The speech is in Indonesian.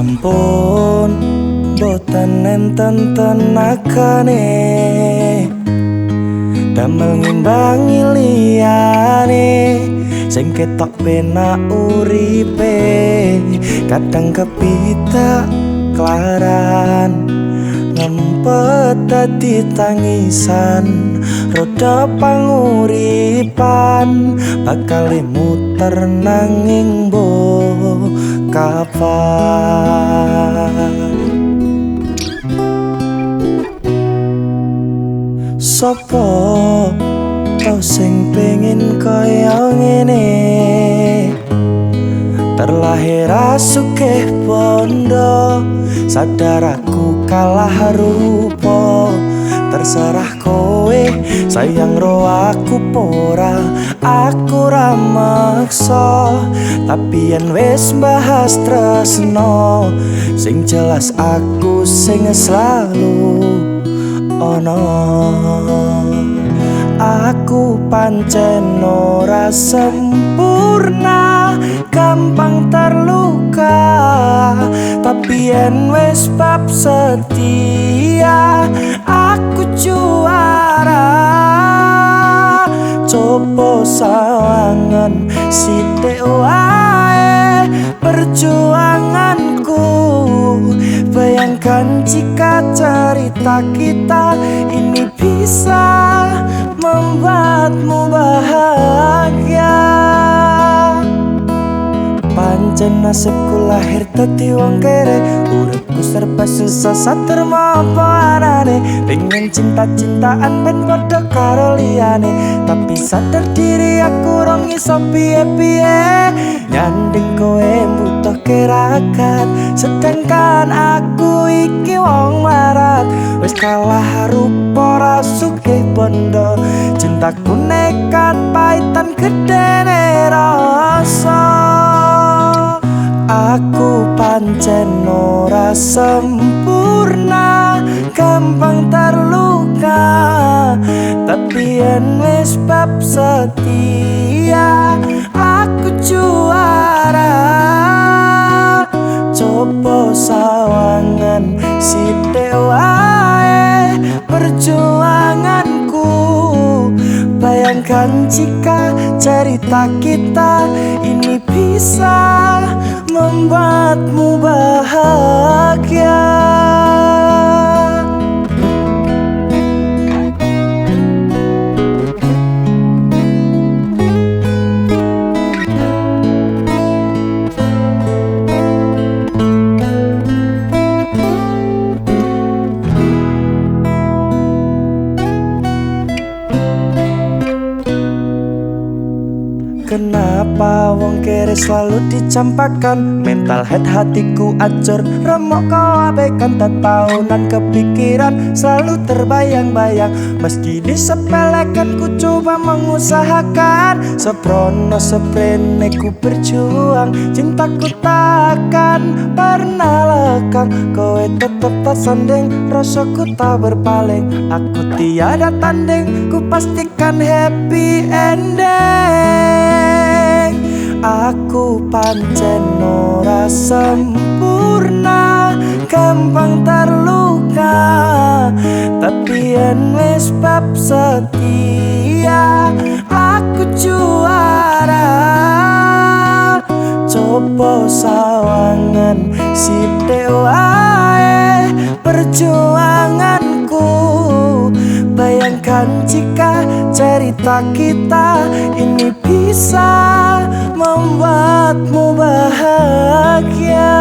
Sampun boten enten tenagane damel ngimbangi liyane sing ketok penak uripe kadang kepitak klaran ngempet dadi tangisan roda panguripan bakal muter nanging mbok kapan. Sopo tau sing pengen kaya ngene terlahir sugih bondo sadar aku kalah rupa terserah kowe sayang ro aku pora aku ra maksa tapi yen wis bahas tresno sing jelas aku sing selalu ono. Aku pancen ora sempurna gampang terluka tapi yen wis bab setia aku juara. Coba sawangan sithik wae perjuanganku bayangkan jika cerita kita ini bisa membuatmu bahagia. Pancen nasibku lahir dadi wong kere uripku serba susah satur apa anane pengen cinta-cintaan ben padha karo liyane tapi sadar diri aku rong iso piye-piye nyanding kowe butuh kerakat sedangkan aku iki wong marat wis kalah rupa ra sugih bondo cintaku nekat paitan gedene rasa. Aku pancen ora sempurna gampang terluka tapi yen wis bab setia aku juara. Coba sawangan sithik wae perjuanganku bayangkan jika cerita kita ini bisa membuatmu bahagia. Kenapa wong kere selalu dicampakan mental head hatiku acur remuk kau abaikan tahunan kepikiran selalu terbayang-bayang meski disepelekan ku coba mengusahakan seprono seprene ku berjuang cintaku takkan pernah lekang kowe tetep tak sanding rasaku tak berpaling aku tiada tanding ku pastikan happy ending. Aku pancen ora sempurna gampang terluka tapi yen wis bab setia aku juara. Coba sawangan sithik wae perjuanganku bayangkan jika cerita kita ini bisa membuatmu bahagia.